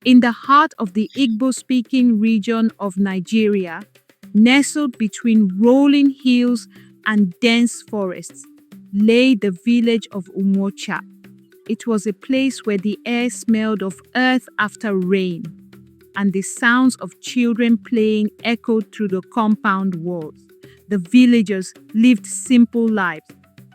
In the heart of the Igbo-speaking region of Nigeria, nestled between rolling hills and dense forests, lay the village of Umuocha. It was a place where the air smelled of earth after rain, and the sounds of children playing echoed through the compound walls. The villagers lived simple lives,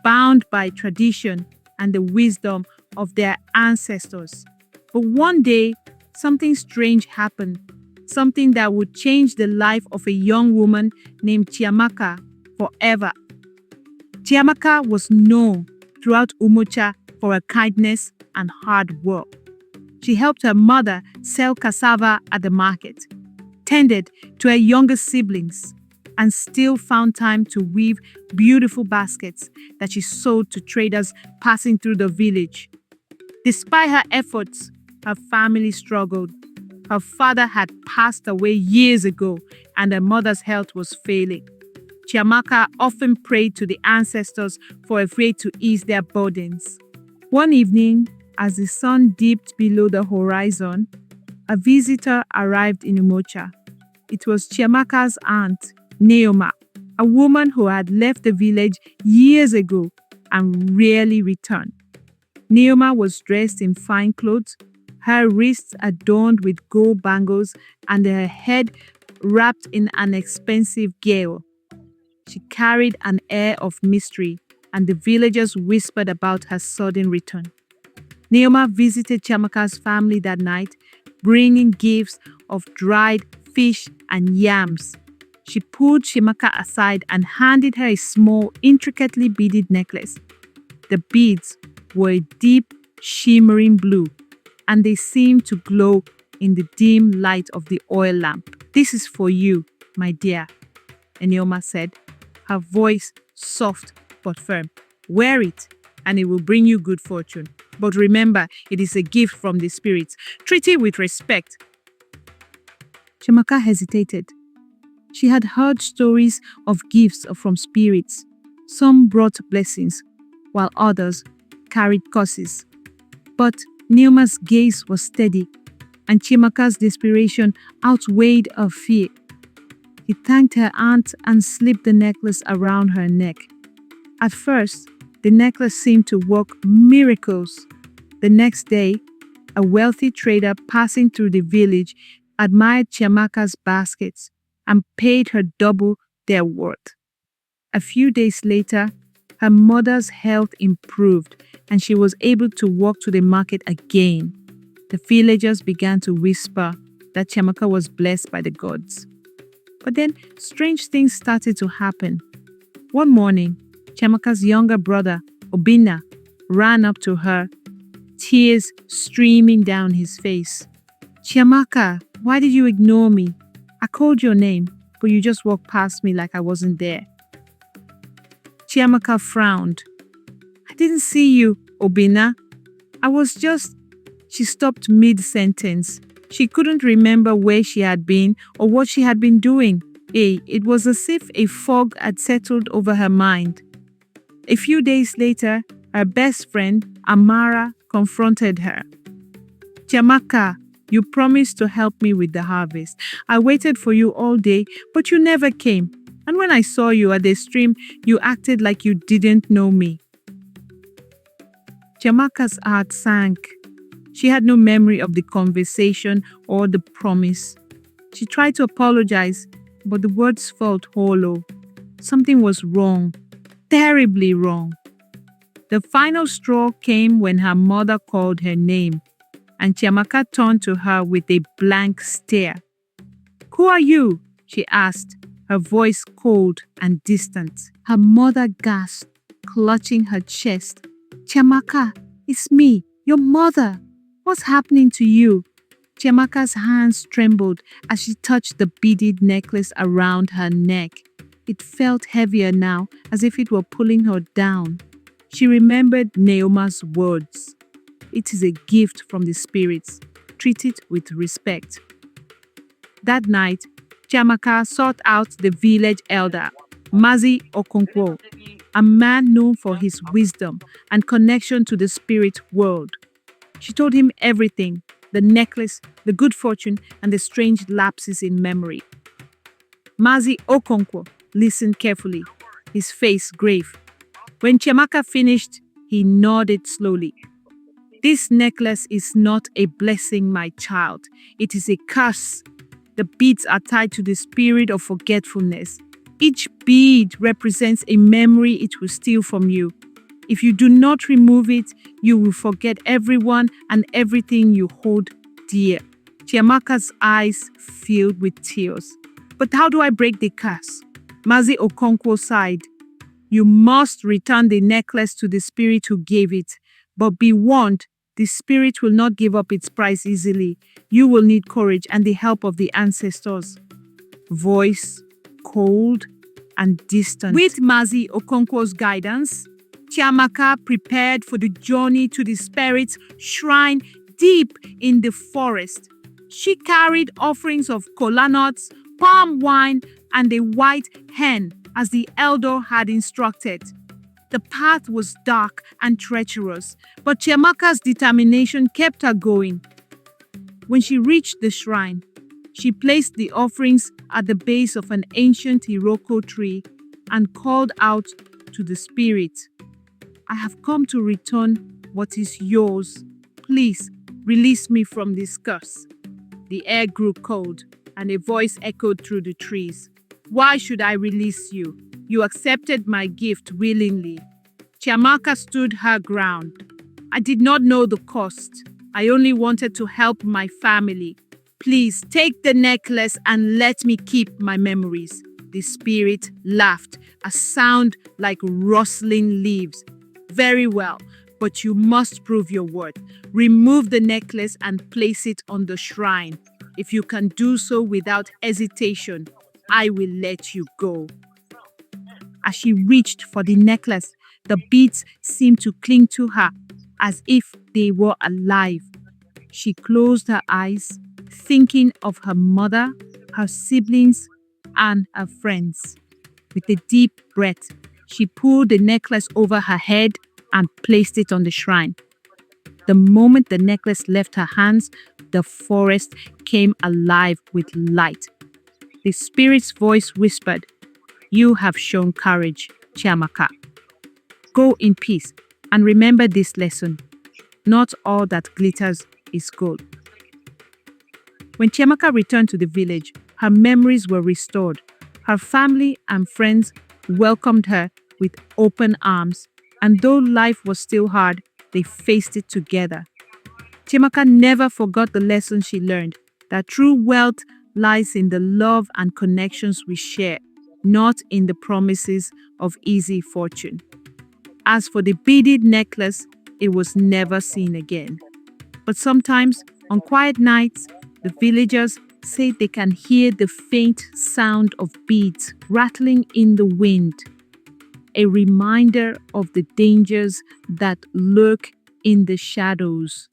bound by tradition and the wisdom of their ancestors. But one day, something strange happened, something that would change the life of a young woman named Chiamaka forever. Chiamaka was known throughout Umuocha for her kindness and hard work. She helped her mother sell cassava at the market, tended to her younger siblings, and still found time to weave beautiful baskets that she sold to traders passing through the village. Despite her efforts, her family struggled. Her father had passed away years ago, and her mother's health was failing. Chiamaka often prayed to the ancestors for a way to ease their burdens. One evening, as the sun dipped below the horizon, a visitor arrived in Umuocha. It was Chiamaka's aunt, Neoma, a woman who had left the village years ago and rarely returned. Neoma was dressed in fine clothes, her wrists adorned with gold bangles and her head wrapped in an expensive girdle. She carried an air of mystery, and the villagers whispered about her sudden return. Neoma visited Chiamaka's family that night, bringing gifts of dried fish and yams. She pulled Chiamaka aside and handed her a small, intricately beaded necklace. The beads were a deep, shimmering blue, and they seemed to glow in the dim light of the oil lamp. "This is for you, my dear," Neoma said, her voice soft but firm. "Wear it, and it will bring you good fortune. But remember, it is a gift from the spirits. Treat it with respect." Chiamaka hesitated. She had heard stories of gifts from spirits. Some brought blessings, while others carried curses. But Neoma's gaze was steady, and Chiamaka's desperation outweighed her fear. He thanked her aunt and slipped the necklace around her neck. At first, the necklace seemed to work miracles. The next day, a wealthy trader passing through the village admired Chiamaka's baskets and paid her double their worth. A few days later, her mother's health improved and she was able to walk to the market again. The villagers began to whisper that Chiamaka was blessed by the gods. But then strange things started to happen. One morning, Chiamaka's younger brother, Obinna, ran up to her, tears streaming down his face. "Chiamaka, why did you ignore me? I called your name, but you just walked past me like I wasn't there." Chiamaka frowned. "I didn't see you, Obinna. I was just..." She stopped mid-sentence. She couldn't remember where she had been or what she had been doing. It was as if a fog had settled over her mind. A few days later, her best friend, Amara, confronted her. "Chiamaka, you promised to help me with the harvest. I waited for you all day, but you never came. And when I saw you at the stream, you acted like you didn't know me." Chiamaka's heart sank. She had no memory of the conversation or the promise. She tried to apologize, but the words felt hollow. Something was wrong, terribly wrong. The final straw came when her mother called her name, and Chiamaka turned to her with a blank stare. "Who are you?" she asked, her voice cold and distant. Her mother gasped, clutching her chest. "Chiamaka, it's me, your mother. What's happening to you?" Chiamaka's hands trembled as she touched the beaded necklace around her neck. It felt heavier now, as if it were pulling her down. She remembered Neoma's words. "It is a gift from the spirits. Treat it with respect." That night, Chiamaka sought out the village elder, Mazi Okonkwo, a man known for his wisdom and connection to the spirit world. She told him everything, the necklace, the good fortune, and the strange lapses in memory. Mazi Okonkwo listened carefully, his face grave. When Chiamaka finished, he nodded slowly. This necklace is not a blessing, my child. It is a curse. The beads are tied to the spirit of forgetfulness. Each bead represents a memory it will steal from you. If you do not remove it, you will forget everyone and everything you hold dear. Chiamaka's eyes filled with tears. But how do I break the curse? Mazi Okonkwo sighed. You must return the necklace to the spirit who gave it. But be warned, the spirit will not give up its prize easily. You will need courage and the help of the ancestors. Voice, cold and distant. With Mazi Okonkwo's guidance, Chiamaka prepared for the journey to the spirit's shrine deep in the forest. She carried offerings of kola nuts, palm wine, and a white hen as the elder had instructed. The path was dark and treacherous, but Chiamaka's determination kept her going. When she reached the shrine, she placed the offerings at the base of an ancient iroko tree and called out to the spirit, I have come to return what is yours. Please release me from this curse. The air grew cold and a voice echoed through the trees. Why should I release you? You accepted my gift willingly. Chiamaka stood her ground. I did not know the cost. I only wanted to help my family. Please take the necklace and let me keep my memories. The spirit laughed, a sound like rustling leaves. Very well, but you must prove your worth. Remove the necklace and place it on the shrine. If you can do so without hesitation, I will let you go. As she reached for the necklace, the beads seemed to cling to her as if they were alive. She closed her eyes, thinking of her mother, her siblings, and her friends. With a deep breath, she pulled the necklace over her head and placed it on the shrine. The moment the necklace left her hands, the forest came alive with light. The spirit's voice whispered, You have shown courage, Chiamaka. Go in peace and remember this lesson. Not all that glitters is gold. When Chiamaka returned to the village, her memories were restored. Her family and friends welcomed her with open arms, and though life was still hard, they faced it together. Chiamaka never forgot the lesson she learned, that true wealth lies in the love and connections we share, not in the promises of easy fortune. As for the beaded necklace, it was never seen again. But sometimes, on quiet nights, the villagers say they can hear the faint sound of beads rattling in the wind, a reminder of the dangers that lurk in the shadows.